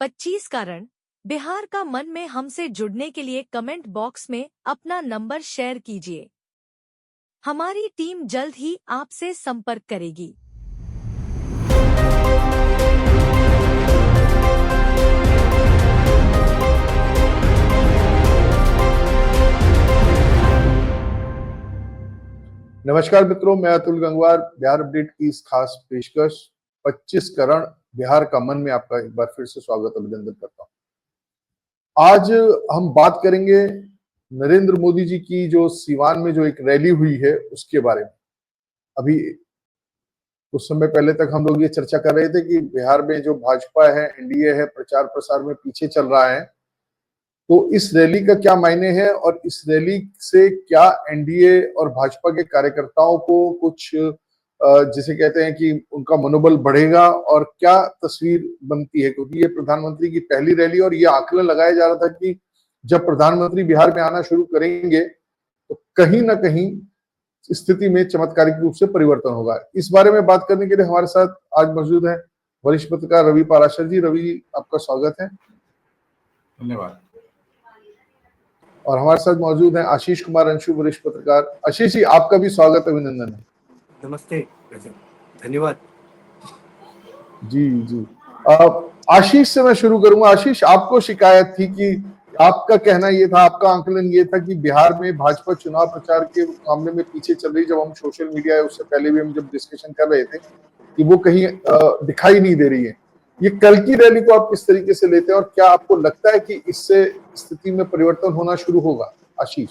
25 कारण बिहार का मन में हमसे जुड़ने के लिए कमेंट बॉक्स में अपना नंबर शेयर कीजिए। हमारी टीम जल्द ही आपसे संपर्क करेगी। नमस्कार मित्रों, मैं अतुल गंगवार। बिहार अपडेट की इस खास पेशकश 25 करण बिहार का मन में आपका एक बार फिर से स्वागत अभिनंदन करता हूं। आज हम बात करेंगे नरेंद्र मोदी जी की जो सीवान में जो एक रैली हुई है उसके बारे में। अभी कुछ समय पहले तक हम लोग ये चर्चा कर रहे थे कि बिहार में जो भाजपा है, एनडीए है, प्रचार प्रसार में पीछे चल रहा है। तो इस रैली का क्या मायने है और इस रैली से क्या एनडीए और भाजपा के कार्यकर्ताओं को कुछ जिसे कहते हैं कि उनका मनोबल बढ़ेगा और क्या तस्वीर बनती है, क्योंकि ये प्रधानमंत्री की पहली रैली और ये आकलन लगाया जा रहा था कि जब प्रधानमंत्री बिहार में आना शुरू करेंगे तो कहीं ना कहीं स्थिति में चमत्कारिक रूप से परिवर्तन होगा। इस बारे में बात करने के लिए हमारे साथ आज मौजूद है वरिष्ठ पत्रकार रवि पाराशर जी। रवि जी, आपका स्वागत है। धन्यवाद। और हमारे साथ मौजूद हैं आशीष कुमार अंशु, वरिष्ठ पत्रकार। आशीष जी, आपका भी स्वागत अभिनंदन है। नमस्ते, धन्यवाद। जी जी। आशीष से मैं शुरू करूंगा। आशीष, आपको शिकायत थी कि आपका कहना ये था, आपका आंकलन ये था कि बिहार में भाजपा चुनाव प्रचार के मामले में पीछे चल रही। जब हम सोशल मीडिया है उससे पहले भी हम जब डिस्कशन कर रहे थे कि वो कहीं दिखाई नहीं दे रही है। ये कल की रैली को आप किस तरीके से लेते हैं और क्या आपको लगता है कि इससे स्थिति में परिवर्तन होना शुरू होगा? आशीष,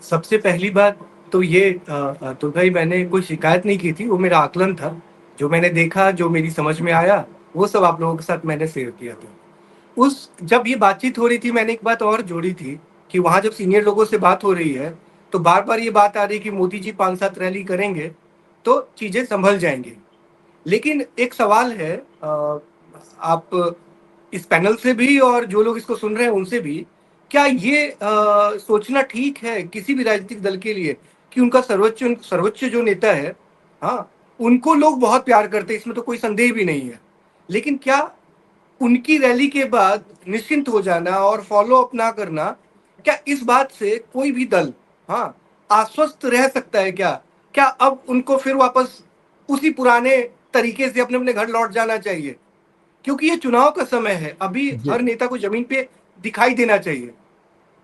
सबसे पहली बात तो ये तो भाई, मैंने कोई शिकायत नहीं की थी, वो मेरा आकलन था। जो मैंने देखा, जो मेरी समझ में आया, वो सब आप लोगों के साथ मैंने शेयर किया था। जब ये बातचीत हो रही थी, मैंने एक बात और जोड़ी थी कि वहां जब सीनियर लोगों से बात हो रही है तो बार बार ये बात आ रही है कि मोदी जी 5-7 रैली करेंगे तो चीजें संभल जाएंगी। लेकिन एक सवाल है, आप इस पैनल से भी और जो लोग इसको सुन रहे हैं उनसे भी, क्या ये सोचना ठीक है किसी भी राजनीतिक दल के लिए कि उनका सर्वोच्च जो नेता है, हाँ, उनको लोग बहुत प्यार करते हैं, इसमें तो कोई संदेह भी नहीं है। लेकिन क्या उनकी रैली के बाद निश्चिंत हो जाना और फॉलो अप ना करना, क्या इस बात से कोई भी दल, हाँ, आश्वस्त रह सकता है? क्या अब उनको फिर वापस उसी पुराने तरीके से अपने अपने घर लौट जाना चाहिए? क्योंकि ये चुनाव का समय है, अभी हर नेता को जमीन पे दिखाई देना चाहिए।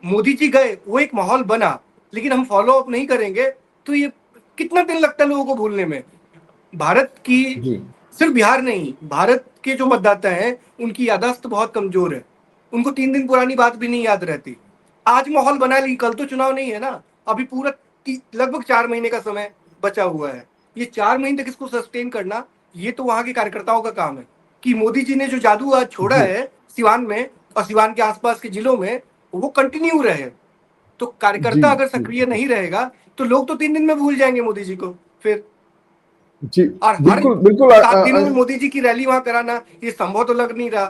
मोदी जी गए, वो एक माहौल बना, लेकिन हम फॉलो अप नहीं करेंगे तो ये कितना दिन लगता है लोगों को भूलने में। भारत की, सिर्फ बिहार नहीं, भारत के जो मतदाता हैं उनकी याददाश्त बहुत कमजोर है। उनको 3 दिन पुरानी बात भी नहीं याद रहती। आज माहौल बना ली, कल तो चुनाव नहीं है ना। अभी पूरा लगभग 4 महीने का समय बचा हुआ है। ये 4 महीने तक इसको सस्टेन करना, ये तो वहां के कार्यकर्ताओं का काम है कि मोदी जी ने जो जादू आज छोड़ा है सिवान में और सिवान के आसपास के जिलों में, वो कंटिन्यू रहे। तो कार्यकर्ता अगर सक्रिय नहीं रहेगा तो लोग तो 3 दिन में भूल जाएंगे मोदी जी को फिर। जी, और बिल्कुल बिल्कुल। 7 दिनों में मोदी जी की रैली वहां कराना, ये संभव तो लग नहीं रहा।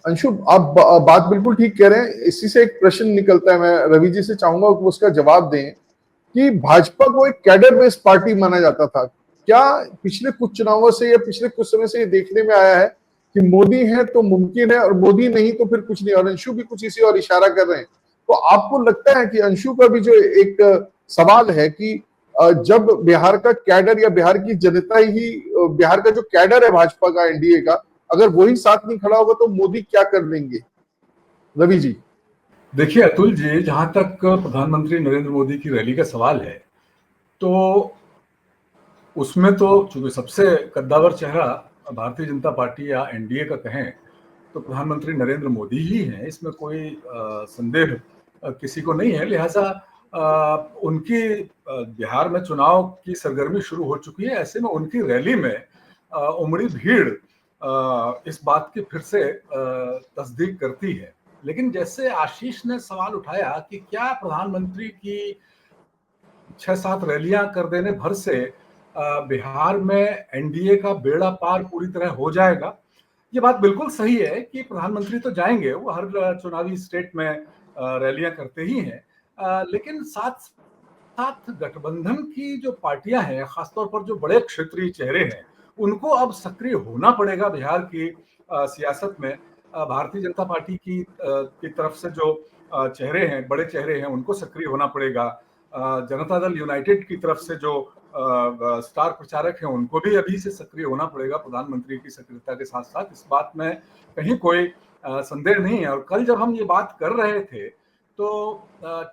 अंशु, आप बात बिल्कुल ठीक कह रहे हैं। इसी से एक प्रश्न निकलता है, मैं रवि जी से चाहूंगा कि उसका जवाब दें कि भाजपा को एक कैडर बेस्ड पार्टी माना जाता था। क्या पिछले कुछ चुनावों से या पिछले कुछ समय से ये देखने में आया है कि मोदी है तो मुमकिन है और मोदी नहीं तो फिर कुछ नहीं? और अंशु भी कुछ इसी और इशारा कर रहे हैं। तो आपको लगता है कि अंशु का भी जो एक सवाल है कि जब बिहार का कैडर या बिहार की जनता ही, बिहार का जो कैडर है भाजपा का, एनडीए का, अगर वही साथ नहीं खड़ा होगा तो मोदी क्या कर लेंगे? रवि जी। देखिए अतुल जी, जहां तक प्रधानमंत्री नरेंद्र मोदी की रैली का सवाल है तो उसमें तो चूंकि सबसे कद्दावर चेहरा भारतीय जनता पार्टी या एनडीए का कहें तो प्रधानमंत्री नरेंद्र मोदी ही हैं, इसमें कोई संदेह किसी को नहीं है। लिहाजा उनकी बिहार में चुनाव की सरगर्मी शुरू हो चुकी है। ऐसे में उनकी रैली में उमड़ी भीड़ इस बात की फिर से तस्दीक करती है। लेकिन जैसे आशीष ने सवाल उठाया कि क्या प्रधानमंत्री की 6-7 रैलियां कर देने भर से बिहार में एनडीए का बेड़ा पार पूरी तरह हो जाएगा? ये बात बिल्कुल सही है कि प्रधानमंत्री तो जाएंगे, वो हर चुनावी स्टेट में रैलियां करते ही हैं, लेकिन साथ साथ गठबंधन की जो पार्टियां हैं, खासतौर पर जो बड़े क्षेत्रीय चेहरे हैं, उनको अब सक्रिय होना पड़ेगा बिहार की सियासत में। भारतीय जनता पार्टी की तरफ से जो चेहरे हैं, बड़े चेहरे हैं, उनको सक्रिय होना पड़ेगा। जनता दल यूनाइटेड की तरफ से जो स्टार प्रचारक हैं, उनको भी अभी से सक्रिय होना पड़ेगा प्रधानमंत्री की सक्रियता के साथ साथ। इस बात में कहीं कोई संदेह नहीं है। और कल जब हम ये बात कर रहे थे तो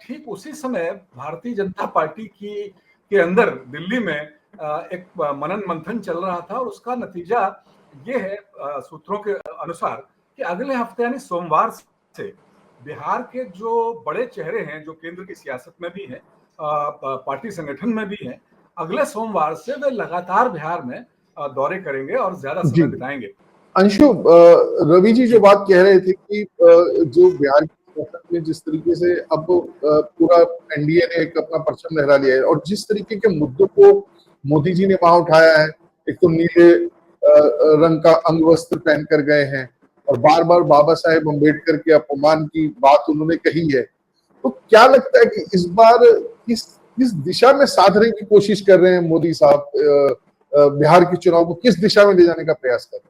ठीक उसी समय भारतीय जनता पार्टी के अंदर दिल्ली में एक मनन मंथन चल रहा था, और उसका नतीजा ये है सूत्रों के अनुसार कि अगले हफ्ते यानी सोमवार से बिहार के जो बड़े चेहरे हैं, जो केंद्र की सियासत में भी हैं, पार्टी संगठन में भी हैं, अगले सोमवार से वे लगातार बिहार में दौरे करेंगे और ज्यादा समय बिताएंगे। अंशु, रवि जी जो बात कह रहे थे कि जो बिहार की सियासत में जिस तरीके से अब पूरा एनडीए ने एक अपना परचम लहरा लिया है, और जिस तरीके के मुद्दों को मोदी जी ने वहां उठाया है, एक तो नीले रंग का अंग वस्त्र पहन कर गए हैं, और बार बार बाबा साहेब अम्बेडकर के अपमान की बात उन्होंने कही है। तो क्या लगता है कि इस बार किस दिशा में साधने की कोशिश कर रहे हैं मोदी साहब? बिहार के चुनाव को किस दिशा में ले जाने का प्रयास कर रहे हैं?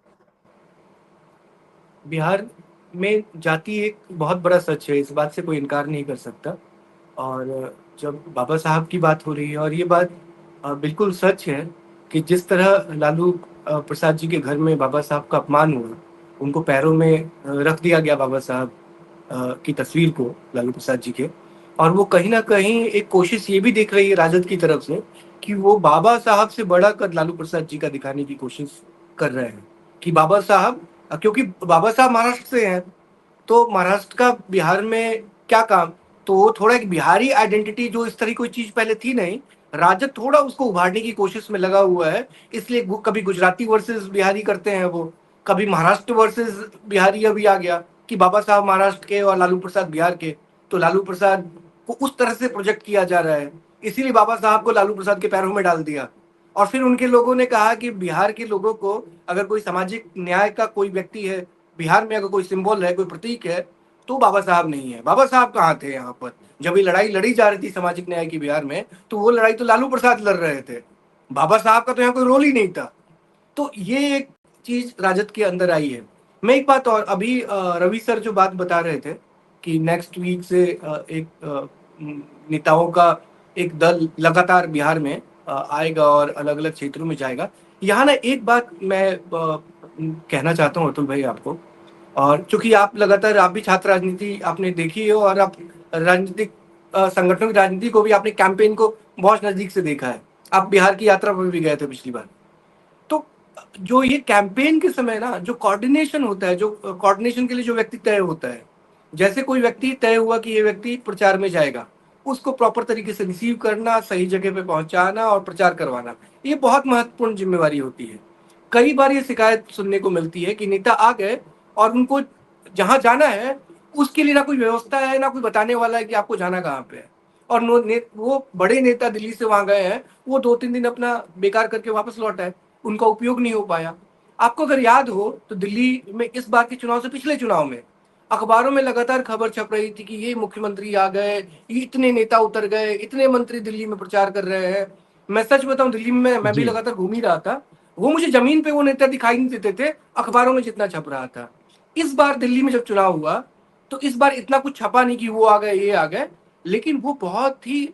बिहार में जाति एक बहुत बड़ा सच है, इस बात से कोई इनकार नहीं कर सकता। और जब बाबा साहब की बात हो रही है, और ये बात बिल्कुल सच है कि जिस तरह लालू प्रसाद जी के घर में बाबा साहब का अपमान हुआ, उनको पैरों में रख दिया गया बाबा साहब की तस्वीर को, लालू प्रसाद जी के, और वो कहीं ना कहीं एक कोशिश ये भी दिख रही है राजद की तरफ से कि वो बाबा साहब से बड़ा कद लालू प्रसाद जी का दिखाने की कोशिश कर रहे हैं कि बाबा साहब, क्योंकि बाबा साहब महाराष्ट्र से हैं, तो महाराष्ट्र का बिहार में क्या काम, तो वो थोड़ा एक बिहारी आइडेंटिटी, जो इस तरह कोई चीज पहले थी नहीं, राजद थोड़ा उसको उभारने की कोशिश में लगा हुआ है। इसलिए कभी गुजराती वर्सेस बिहारी करते हैं वो, कभी महाराष्ट्र वर्सेस बिहारी अभी आ गया कि बाबा साहब महाराष्ट्र के और लालू प्रसाद बिहार के, तो लालू प्रसाद को उस तरह से प्रोजेक्ट किया जा रहा है, इसीलिए बाबा साहब को लालू प्रसाद के पैरों में डाल दिया। और फिर उनके लोगों ने कहा कि बिहार के लोगों को अगर कोई सामाजिक न्याय का कोई व्यक्ति है बिहार में, अगर कोई सिंबल है, कोई प्रतीक है, तो बाबा साहब नहीं है। बाबा साहब कहाँ थे यहाँ पर जब ये लड़ाई लड़ी जा रही थी सामाजिक न्याय की बिहार में? तो वो लड़ाई तो लालू प्रसाद लड़ रहे थे, बाबा साहब का तो यहाँ कोई रोल ही नहीं था। तो ये एक चीज राजद के अंदर आई है। मैं एक बात और, अभी रवि सर जो बात बता रहे थे कि नेक्स्ट वीक से एक नेताओं का एक दल लगातार बिहार में आएगा और अलग अलग क्षेत्रों में जाएगा। यहाँ ना एक बात मैं कहना चाहता हूँ अतुल भाई आपको, और चूंकि आप लगातार, आप भी छात्र राजनीति आपने देखी है, और आप राजनीतिक संगठनों की राजनीति को भी, आपने कैंपेन को बहुत नजदीक से देखा है, आप बिहार की यात्रा पर भी गए थे पिछली बार। तो जो ये कैंपेन के समय ना जो कोऑर्डिनेशन होता है, जो कोऑर्डिनेशन के लिए जो व्यक्ति तय होता है, जैसे कोई व्यक्ति तय हुआ कि ये व्यक्ति प्रचार में जाएगा, उसको प्रॉपर तरीके से रिसीव करना, सही जगह पे पहुंचाना और प्रचार करवाना, ये बहुत महत्वपूर्ण जिम्मेवारी होती है। कई बार ये शिकायत सुनने को मिलती है कि नेता आ गए और उनको जहां जाना है उसके लिए ना कोई व्यवस्था है, ना कोई बताने वाला है कि आपको जाना कहाँ पे है। और वो बड़े नेता दिल्ली से वहां गए हैं, वो 2-3 दिन अपना बेकार करके वापस लौट आए, उनका उपयोग नहीं हो पाया। आपको अगर याद हो तो दिल्ली में इस बार के चुनाव से पिछले चुनाव में अखबारों में लगातार खबर छप रही थी कि ये मुख्यमंत्री आ गए, इतने नेता उतर गए, इतने मंत्री दिल्ली में प्रचार कर रहे हैं। मैं सच बताऊं, दिल्ली में मैं भी लगातार घूम ही रहा था, वो मुझे जमीन पे वो नेता दिखाई नहीं देते थे अखबारों में जितना छप रहा था। इस बार दिल्ली में जब चुनाव हुआ तो इस बार इतना कुछ छपा नहीं कि वो आ गए, ये आ गए, लेकिन वो बहुत ही,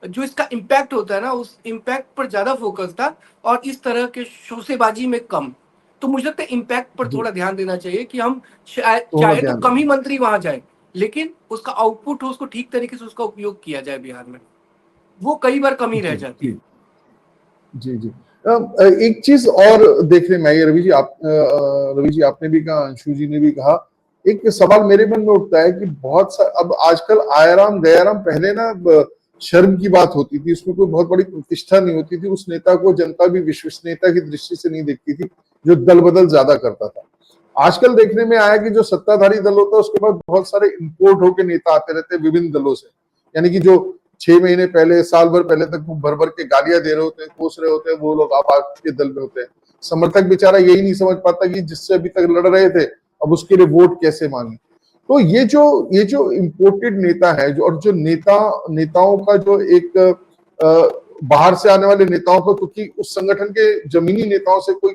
जो इसका इम्पैक्ट होता है ना, उस इम्पैक्ट पर ज्यादा फोकस था और इस तरह के शोसेबाजी में कम। तो मुझे लगता है इम्पैक्ट पर थोड़ा ध्यान देना चाहिए कि हम चाहे तो कम ही मंत्री वहां जाए, लेकिन उसका आउटपुट हो, उसको ठीक तरीके से उसका उपयोग किया जाए बिहार में, वो कई बार कमी रह जाती है। जी जी, एक चीज और देखने में आई, रवि जी आपने भी कहा, अंशु जी ने भी कहा, एक सवाल मेरे मन में उठता है कि अब आजकल आयाराम गयाराम, पहले ना शर्म की बात होती थी, उसमें कोई बहुत बड़ी प्रतिष्ठा नहीं होती थी, उस नेता को जनता भी विश्वसनीयता की दृष्टि से नहीं देखती थी, जो दल बदल ज्यादा करता था। आजकल देखने में आया कि जो सत्ताधारी दल होता है उसके बाद बहुत सारे इंपोर्ट होकर नेता आते रहते हैं विभिन्न दलों से, यानी कि जो 6 महीने पहले, साल भर पहले तक वो भर भर के गालियां दे रहे होते हैं, कोस रहे होते हैं, वो लोग अब आपके दल में होते हैं। समर्थक बेचारा यही नहीं समझ पाता कि जिससे अभी तक लड़ रहे थे अब उसके लिए वोट कैसे मांगे। तो ये जो इम्पोर्टेड नेता है, जो और जो नेताओं का जो एक बाहर से आने वाले नेताओं को, क्योंकि उस संगठन के जमीनी नेताओं से कोई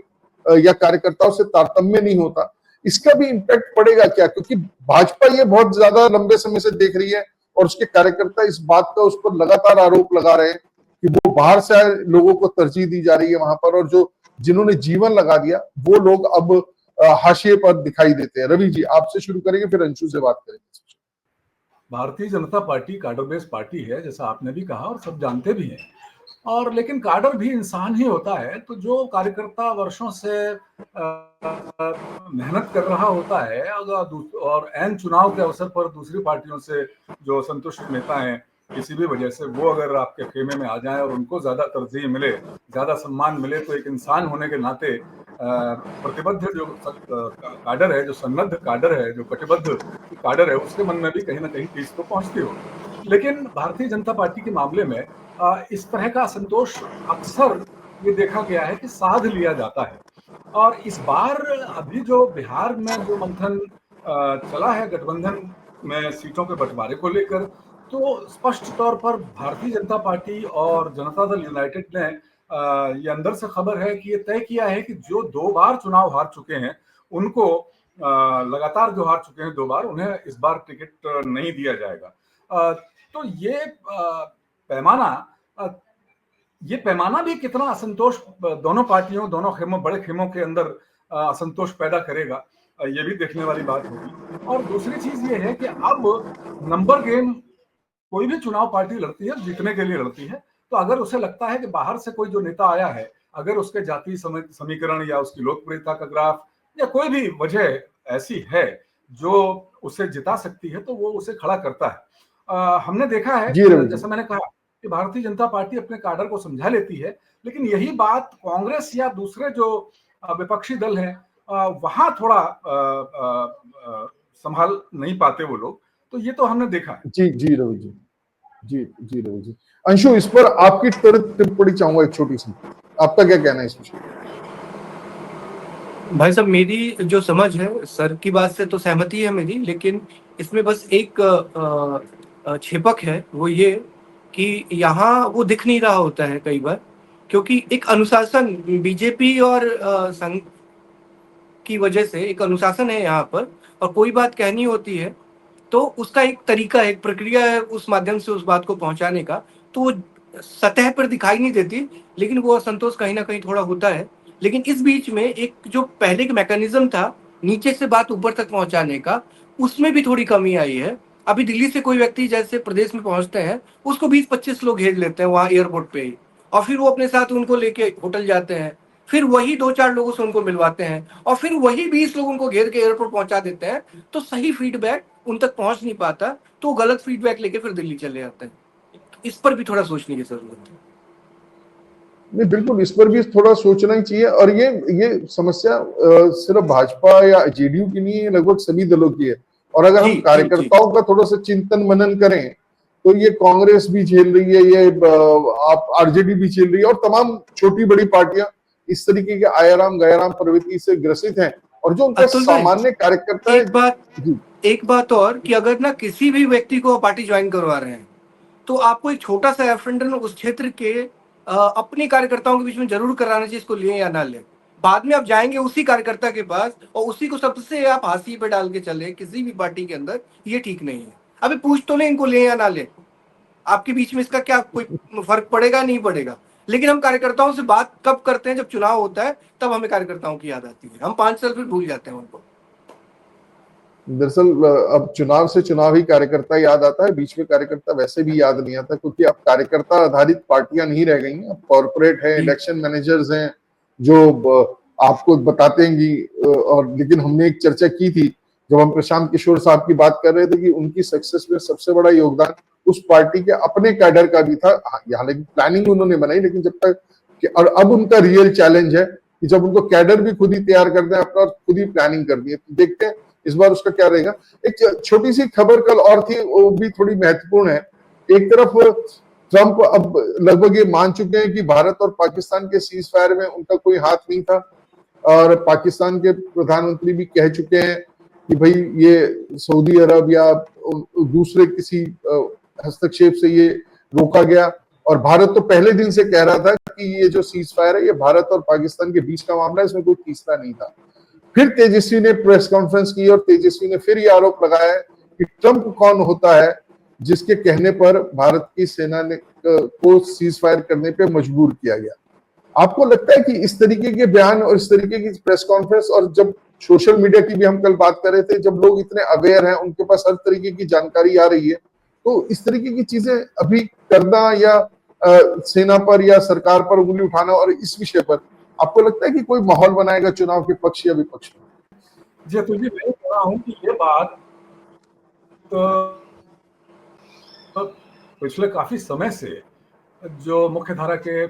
या कार्यकर्ताओं से तारतम्य नहीं होता, इसका भी इम्पैक्ट पड़ेगा क्या? क्योंकि भाजपा ये बहुत ज्यादा लंबे समय से देख रही है और उसके कार्यकर्ता इस बात का उस पर लगातार आरोप लगा रहे हैं कि वो बाहर से आए लोगों को तरजीह दी जा रही है वहां पर, और जो जिन्होंने जीवन लगा दिया वो लोग अब हाशिए पर दिखाई देते हैं। रवि जी, आपसे शुरू करेंगे, फिर अंशु से बात करेंगे। Bharatiya Janata party cadre based party है, जैसा आपने भी कहा और सब जानते भी हैं। और लेकिन काडर भी इंसान ही होता है, तो जो कार्यकर्ता वर्षों से मेहनत कर रहा होता है, अगर और ऐन चुनाव के अवसर पर दूसरी पार्टियों से जो संतुष्ट नेता हैं किसी भी वजह से, वो अगर आपके खेमे में आ जाएं और उनको ज्यादा तरजीह मिले, ज्यादा सम्मान मिले, तो एक इंसान होने के नाते प्रतिबद्ध जो काडर है, जो सन्नद्ध काडर है, जो कटिबद्ध काडर है, उसके मन में भी कहीं ना कहीं चीज तो पहुंचती हो। लेकिन भारतीय जनता पार्टी के मामले में इस तरह का असंतोष अक्सर ये देखा गया है कि साध लिया जाता है। और इस बार अभी जो बिहार में जो मंथन चला है गठबंधन में सीटों के बंटवारे को लेकर, तो स्पष्ट तौर पर भारतीय जनता पार्टी और जनता दल यूनाइटेड ने ये अंदर से खबर है कि ये तय किया है कि जो 2 बार चुनाव हार चुके हैं उनको, लगातार जो हार चुके हैं 2 बार, उन्हें इस बार टिकट नहीं दिया जाएगा। तो ये पैमाना भी कितना असंतोष दोनों पार्टियों, दोनों खेमों, बड़े खेमों के अंदर असंतोष पैदा करेगा, ये भी देखने वाली बात होगी। और दूसरी चीज ये है कि अब नंबर गेम कोई भी चुनाव पार्टी लड़ती है, जीतने के लिए लड़ती है। तो अगर उसे लगता है कि बाहर से कोई जो नेता आया है, अगर उसके जातीय समीकरण या उसकी लोकप्रियता का ग्राफ या कोई भी वजह ऐसी है जो उसे जिता सकती है, तो वो उसे खड़ा करता है। हमने देखा है, जैसा मैंने कहा कि भारतीय जनता पार्टी अपने काडर को समझा लेती है, लेकिन यही बात कांग्रेस या दूसरे जो विपक्षी दल हैं वहां थोड़ा संभाल नहीं पाते वो लोग। तो ये तो हमने देखा है। जी रवि जी। अंशु, इस पर आपकी टिप्पणी चाहूंगा, एक छोटी सी, आपका क्या कहना है इस विषय? भाई साहब, मेरी जो समझ है, सर की बात से तो सहमति है मेरी, लेकिन इसमें बस एक छेपक है, वो ये कि यहाँ वो दिख नहीं रहा होता है कई बार, क्योंकि एक अनुशासन बीजेपी और संघ की वजह से एक अनुशासन है यहाँ पर, और कोई बात कहनी होती है तो उसका एक तरीका है, एक प्रक्रिया है उस माध्यम से उस बात को पहुंचाने का, तो वो सतह पर दिखाई नहीं देती, लेकिन वो असंतोष कहीं ना कहीं थोड़ा होता है। लेकिन इस बीच में एक जो पहले का मैकेनिज्म था नीचे से बात ऊपर तक पहुंचाने का, उसमें भी थोड़ी कमी आई है। अभी दिल्ली से कोई व्यक्ति जैसे प्रदेश में पहुंचते हैं, उसको 20-25 लोग घेर लेते हैं वहां एयरपोर्ट पे ही, और फिर वो अपने साथ उनको लेके होटल जाते हैं, फिर वही 2-4 लोगों से उनको मिलवाते हैं, और फिर वही 20 लोगों को घेर के एयरपोर्ट पहुंचा देते हैं। तो सही फीडबैक उन तक पहुंच नहीं पाता, तो गलत फीडबैक लेके फिर दिल्ली चले जाते हैं। इस पर भी थोड़ा सोचने की जरूरत है। नहीं, बिल्कुल, इस पर भी थोड़ा सोचना ही चाहिए। और ये समस्या सिर्फ भाजपा या जेडीयू की नहीं है, लगभग सभी दलों की है। और अगर हम कार्यकर्ताओं का थोड़ा सा चिंतन मनन करें तो ये कांग्रेस भी झेल रही है, ये आप आरजेडी भी झेल रही है, और तमाम छोटी बड़ी पार्टियां इस तरीके के आयाराम गयाराम प्रवृत्ति से ग्रसित हैं। और जो उनका सामान्य कार्यकर्ता एक बात और कि अगर ना किसी भी व्यक्ति को पार्टी ज्वाइन करवा रहे हैं, तो आपको एक छोटा सा रेफरेंडम उस क्षेत्र के अपने कार्यकर्ताओं के बीच में जरूर कराना चाहिए, इसको लें या ना लें। बाद में आप जाएंगे उसी कार्यकर्ता के पास और उसी को सबसे आप हाशिए पे डाल के चले किसी भी पार्टी के अंदर, ये ठीक नहीं है। अभी पूछ तो लें इनको लें या ना लें, आपके बीच में इसका क्या कोई फर्क पड़ेगा? नहीं पड़ेगा। लेकिन हम कार्यकर्ताओं से बात कब करते हैं? जब चुनाव होता है, तब हमें कार्यकर्ताओं की याद आती है। हम 5 साल फिर भूल जाते हैं उनको। दरअसल अब चुनाव से चुनाव ही कार्यकर्ता याद आता है, बीच में कार्यकर्ता वैसे भी याद नहीं आता, क्योंकि अब कार्यकर्ता आधारित पार्टियां नहीं रह गई हैं। अब कॉर्पोरेट है, इलेक्शन मैनेजर्स हैं जो आपको बताते हैं। और लेकिन हमने एक चर्चा की थी जब हम प्रशांत किशोर साहब की बात कर रहे थे कि उनकी सक्सेस में सबसे बड़ा योगदान उस पार्टी के अपने कैडर का भी था। हालांकि प्लानिंग उन्होंने बनाई, लेकिन जब तक, और अब उनका रियल चैलेंज है कि जब उनको कैडर भी खुद ही तैयार कर दें अपना, खुद ही प्लानिंग कर दी है, तो देखते हैं इस बार उसका क्या रहेगा। एक छोटी सी खबर कल और थी, वो भी थोड़ी महत्वपूर्ण है। एक तरफ ट्रंप अब लगभग ये मान चुके हैं कि भारत और पाकिस्तान के सीज फायर में उनका कोई हाथ नहीं था, और पाकिस्तान के प्रधानमंत्री भी कह चुके हैं कि भाई ये सऊदी अरब या दूसरे किसी हस्तक्षेप से ये रोका गया। और भारत तो पहले दिन से कह रहा था कि ये जो सीज फायर है ये भारत और पाकिस्तान के बीच का मामला है, इसमें कोई तीसरा नहीं था। फिर तेजस्वी ने प्रेस कॉन्फ्रेंस की और तेजस्वी ने फिर ये आरोप लगाया है कि ट्रंप कौन होता है जिसके कहने पर भारत की सेना ने को सीज फायर करने पे मजबूर किया गया। आपको लगता है कि इस तरीके के बयान और इस तरीके की प्रेस कॉन्फ्रेंस, और जब सोशल मीडिया की भी हम कल बात कर रहे थे, जब लोग इतने अवेयर हैं, उनके पास हर तरीके की जानकारी आ रही है, तो इस तरीके की चीजें अभी करना या सेना पर या सरकार पर उंगली उठाना और इस विषय पर आपको लगता है कि कोई माहौल बनाएगा चुनाव के पक्ष या विपक्ष में? जी अतुल जी, मैं कह रहा हूँ कि ये बात तो पिछले काफी समय से जो मुख्यधारा के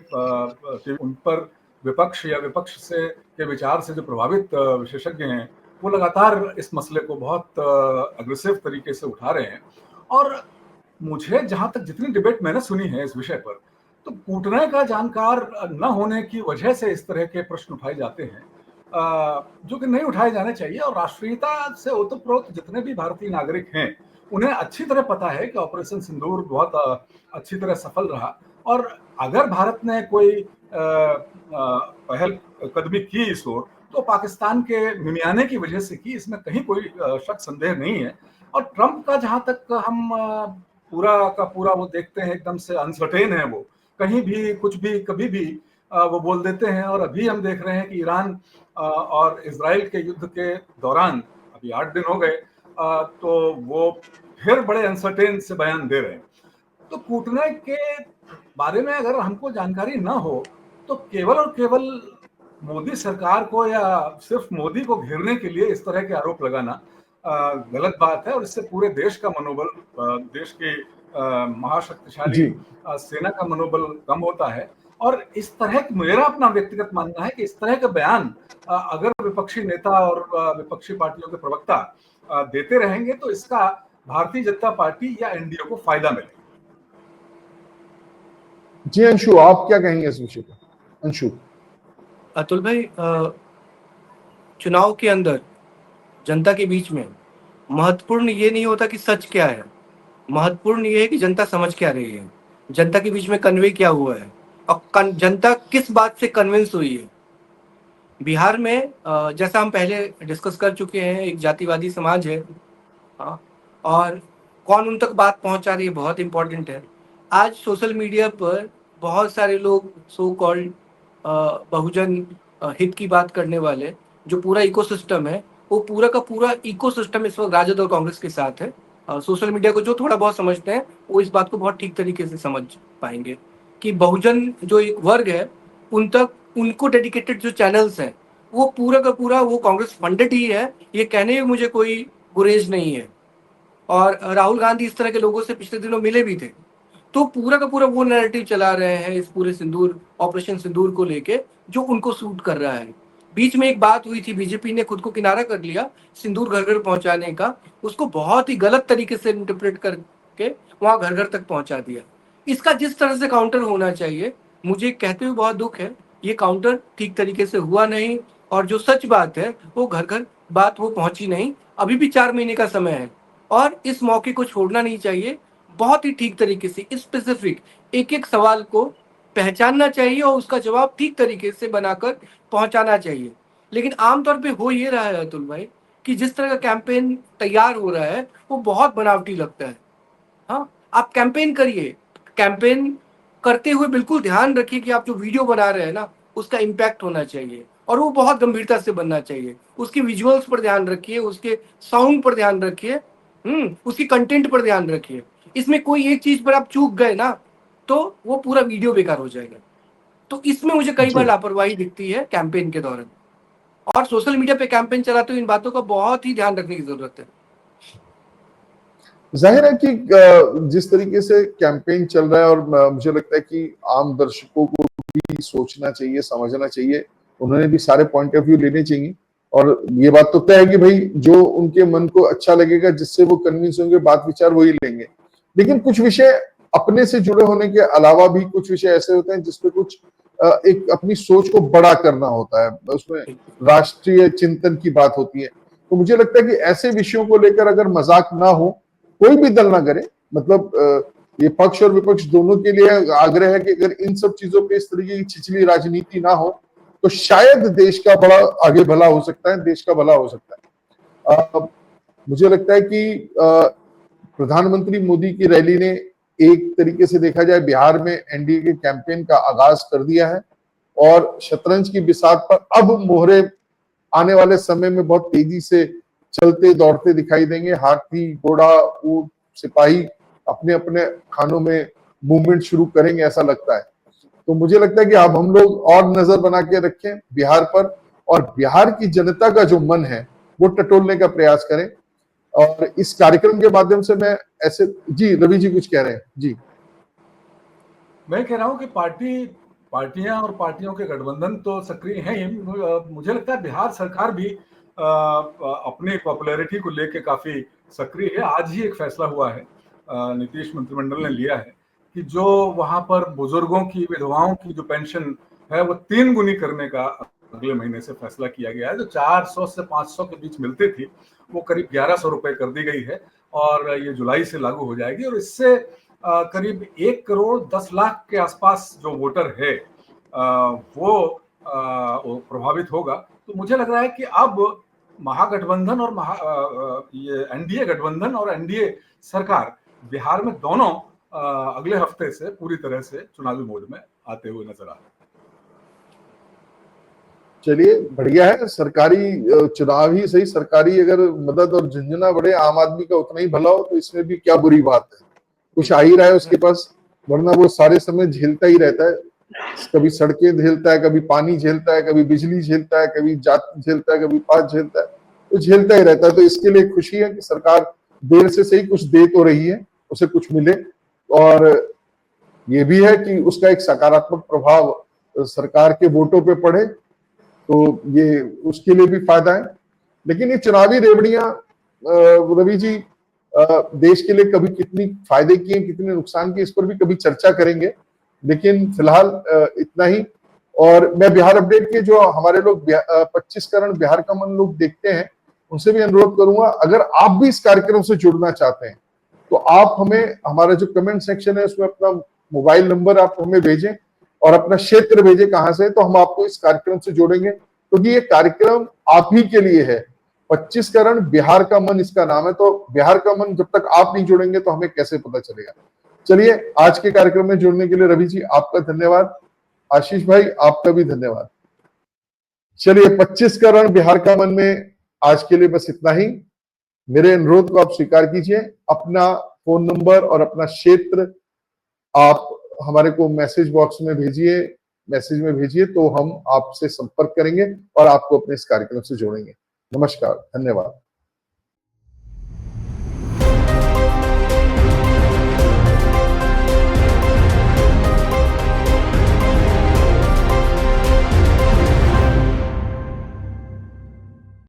उन पर विपक्ष या विपक्ष से के विचार से जो प्रभावित विशेषज्ञ हैं, वो लगातार इस मसले को बहुत अग्रेसिव तरीके से उठा रहे हैं। और मुझे जहां तक जितनी डिबेट मैंने सुनी है इस विषय पर, तो कूटने का जानकार न होने की वजह से इस तरह के प्रश्न उठाए जाते हैं, जो कि नहीं उठाए जाने चाहिए। और राष्ट्रीयता से ओतप्रोत जितने भी भारतीय नागरिक हैं, उन्हें अच्छी तरह पता है कि ऑपरेशन सिंदूर बहुत अच्छी तरह सफल रहा। और अगर भारत ने कोई पहल कदमी की इस ओर, तो पाकिस्तान के मिमियाने की वजह से की, इसमें कहीं कोई शक संदेह नहीं है। और ट्रंप का जहां तक हम पूरा का पूरा वो देखते हैं, एकदम से अनसर्टेन है वो, कहीं भी कुछ भी कभी भी वो बोल देते हैं। और अभी हम देख रहे हैं कि ईरान और इजराइल के युद्ध के दौरान अभी 8 दिन हो गए, तो वो फिर बड़े अनसर्टेन से बयान दे रहे हैं। तो कूटनीति के बारे में अगर हमको जानकारी ना हो, तो केवल और केवल मोदी सरकार को या सिर्फ मोदी को घेरने के लिए इस तरह के आरोप लगाना गलत बात है। और इससे पूरे देश का मनोबल, देश की महाशक्तिशाली सेना का मनोबल कम होता है। और इस तरह मेरा अपना व्यक्तिगत मानना है कि इस तरह के बयान अगर विपक्षी नेता और विपक्षी पार्टियों के प्रवक्ता देते रहेंगे, तो इसका भारतीय जनता पार्टी या एनडीए को फायदा मिलेगा। जी अंशु, आप क्या कहेंगे इस विषय पर? अंशु। अतुल भाई, चुनाव के अंदर जनता के बीच में महत्वपूर्ण ये नहीं होता कि सच क्या है, महत्वपूर्ण ये है कि जनता समझ क्या रही है, जनता के बीच में कन्वे क्या हुआ है और जनता किस बात से कन्विंस हुई है। बिहार में जैसा हम पहले डिस्कस कर चुके हैं, एक जातिवादी समाज है, और कौन उन तक बात पहुंचा रही है बहुत इंपॉर्टेंट है। आज सोशल मीडिया पर बहुत सारे लोग सो कॉल्ड बहुजन हित की बात करने वाले, जो पूरा इकोसिस्टम है, वो पूरा का पूरा इकोसिस्टम इस वक्त राजद और कांग्रेस के साथ है। सोशल मीडिया को जो थोड़ा बहुत समझते हैं वो इस बात को बहुत ठीक तरीके से समझ पाएंगे कि बहुजन जो एक वर्ग है, उन तक उनको डेडिकेटेड जो चैनल्स हैं, वो पूरा का पूरा वो कांग्रेस फंडेड ही है, ये कहने में मुझे कोई गुरेज नहीं है। और राहुल गांधी इस तरह के लोगों से पिछले दिनों मिले भी थे, तो पूरा का पूरा वो नैरेटिव चला रहे हैं इस पूरे सिंदूर, ऑपरेशन सिंदूर को लेके, जो उनको सूट कर रहा है। बीच में एक बात हुई थी, बीजेपी ने खुद को किनारा कर लिया सिंदूर घर घर पहुंचाने का, उसको बहुत ही गलत तरीके से इंटरप्रेट करके वहां घर घर तक पहुंचा दिया। इसका जिस तरह से काउंटर होना चाहिए, मुझे कहते हुए बहुत दुख है, ये काउंटर ठीक तरीके से हुआ नहीं। और जो सच बात है वो घर घर बात वो पहुंची नहीं। अभी भी 4 महीने का समय है और इस मौके को छोड़ना नहीं चाहिए। बहुत ही ठीक तरीके से स्पेसिफिक एक एक सवाल को पहचानना चाहिए और उसका जवाब ठीक तरीके से बनाकर पहुंचाना चाहिए। लेकिन आमतौर पे हो ये रहा है अतुल भाई कि जिस तरह का कैंपेन तैयार हो रहा है वो बहुत बनावटी लगता है। हाँ, आप कैंपेन करिए, कैंपेन करते हुए बिल्कुल ध्यान रखिए कि आप जो वीडियो बना रहे हैं ना, उसका इम्पैक्ट होना चाहिए और वो बहुत गंभीरता से बनना चाहिए। उसके विजुअल्स पर ध्यान रखिए, उसके साउंड पर ध्यान रखिए, उसकी कंटेंट पर ध्यान रखिए। इसमें कोई एक चीज पर आप चूक गए ना, तो वो पूरा वीडियो बेकार हो जाएगा। तो इसमें मुझे कई बार लापरवाही दिखती है कैंपेन के दौरान, और सोशल मीडिया पे कैंपेन चलाते हुए इन बातों का बहुत ही ध्यान रखने की जरूरत है। जाहिर है कि जिस तरीके से कैंपेन चल रहा है, और मुझे लगता है कि आम दर्शकों को भी सोचना चाहिए, समझना चाहिए, उन्होंने भी सारे पॉइंट ऑफ व्यू लेने चाहिए। और ये बात तो तय है कि भाई जो उनके मन को अच्छा लगेगा, जिससे वो कन्विंस होंगे, बात विचार वही लेंगे। लेकिन कुछ विषय अपने से जुड़े होने के अलावा भी कुछ विषय ऐसे होते हैं जिसपे कुछ एक अपनी सोच को बड़ा करना होता है, उसमें राष्ट्रीय चिंतन की बात होती है। तो मुझे लगता है कि ऐसे विषयों को लेकर अगर मजाक ना हो, कोई भी दल ना करे, मतलब ये पक्ष और विपक्ष दोनों के लिए आग्रह है कि अगर इन सब चीजों पे इस तरीके की छिछली राजनीति ना हो तो शायद देश का बड़ा आगे भला हो सकता है, देश का भला हो सकता है। मुझे लगता है कि प्रधानमंत्री मोदी की रैली ने एक तरीके से देखा जाए बिहार में एनडीए के कैंपेन का आगाज कर दिया है और शतरंज की बिसात पर अब मोहरे आने वाले समय में बहुत तेजी से चलते दौड़ते दिखाई देंगे। हाथी, घोड़ा, ऊंट, सिपाही अपने अपने खानों में मूवमेंट शुरू करेंगे, ऐसा लगता है। तो मुझे लगता है कि अब हम लोग और नजर बना के रखें बिहार पर और बिहार की जनता का जो मन है वो टटोलने का प्रयास करें। और इस कार्यक्रम के माध्यम से मैं ऐसे जी रवि जी कुछ कह रहे हैं। जी मैं कह रहा हूं कि पार्टियां और पार्टियों के गठबंधन तो सक्रिय हैं ही। मुझे लगता है बिहार सरकार भी अपनी पॉपुलैरिटी को लेकर काफी सक्रिय है। आज ही एक फैसला हुआ है, नीतीश मंत्रिमंडल ने लिया है कि जो वहां पर बुजुर्गों की, विधवाओं की जो पेंशन है वो 3 गुनी करने का अगले महीने से फैसला किया गया है। जो 400 से 500 के बीच मिलती थी वो करीब 1100 रुपए कर दी गई है और ये जुलाई से लागू हो जाएगी और इससे करीब 1 करोड़ 10 लाख के आसपास जो वोटर है वो प्रभावित होगा। तो मुझे लग रहा है कि अब महागठबंधन और ये एनडीए गठबंधन और एनडीए सरकार बिहार में दोनों अगले हफ्ते से पूरी तरह से चुनावी मोड में आते हुए नजर आ रहे हैं। चलिए बढ़िया है। सरकारी चुनाव ही सही, सरकारी अगर मदद और झुंझुना बढ़े, आम आदमी का उतना ही भला हो तो इसमें भी क्या बुरी बात है। कुछ आ ही रहा है उसके पास, वरना वो सारे समय झेलता ही रहता है। कभी सड़कें झेलता है, कभी पानी झेलता है, कभी बिजली झेलता है, कभी जाति झेलता है, कभी पास झेलता है, तो झेलता ही रहता है। तो इसके लिए खुशी है कि सरकार देर से सही कुछ दे तो रही है, उसे कुछ मिले। और ये भी है कि उसका एक सकारात्मक प्रभाव सरकार के वोटों पे पड़े, तो ये उसके लिए भी फायदा है। लेकिन ये चुनावी रेवड़ियां रवि जी देश के लिए कभी कितनी फायदे की है, कितने नुकसान की, इस पर भी कभी चर्चा करेंगे। लेकिन फिलहाल इतना ही। और मैं बिहार अपडेट के जो हमारे लोग 25 करण बिहार का मन लोग देखते हैं, उनसे भी अनुरोध करूंगा, अगर आप भी इस कार्यक्रम से जुड़ना चाहते हैं तो आप हमें, हमारा जो कमेंट सेक्शन है उसमें अपना मोबाइल नंबर आप हमें भेजें और अपना क्षेत्र भेजें कहां से, तो हम आपको इस कार्यक्रम से जोड़ेंगे, क्योंकि ये कार्यक्रम आप ही के लिए है। 25 करण बिहार का मन इसका नाम है। तो बिहार का मन जब तक आप नहीं जुड़ेंगे तो हमें कैसे पता चलेगा। चलिए, आज के कार्यक्रम में जुड़ने के लिए रवि जी आपका धन्यवाद, आशीष भाई आपका भी धन्यवाद। चलिए, 25 करण बिहार का मन में आज के लिए बस इतना ही। मेरे अनुरोध को आप स्वीकार कीजिए, अपना फोन नंबर और अपना क्षेत्र आप हमारे को मैसेज बॉक्स में भेजिए, मैसेज में भेजिए, तो हम आपसे संपर्क करेंगे और आपको अपने इस कार्यक्रम से जोड़ेंगे। नमस्कार, धन्यवाद।